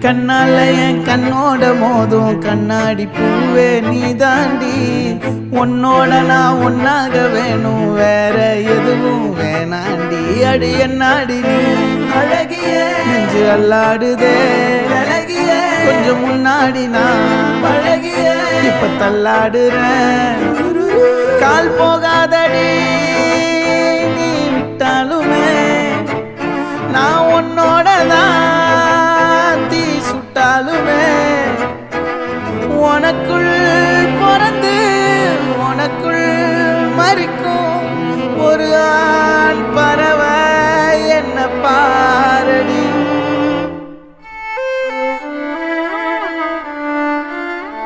கண்ணால என் கண்ணோட மோதும் கண்ணாடி பூவே நீ தாண்டி. உன்னோட நான் ஒன்னாக வேணும், வேற எதுவும் வேணாண்டி. அடி என்னாடி நீ அழகிய நெஞ்சு அல்லாடுதே அழகிய. கொஞ்சம் முன்னாடி நான் அழகிய இப்ப தள்ளாடுறேன். கால் போகாதடி நீ விட்டாலுமே, நான் உன்னோட தான் சுட்டாலுமே உனக்குள்ள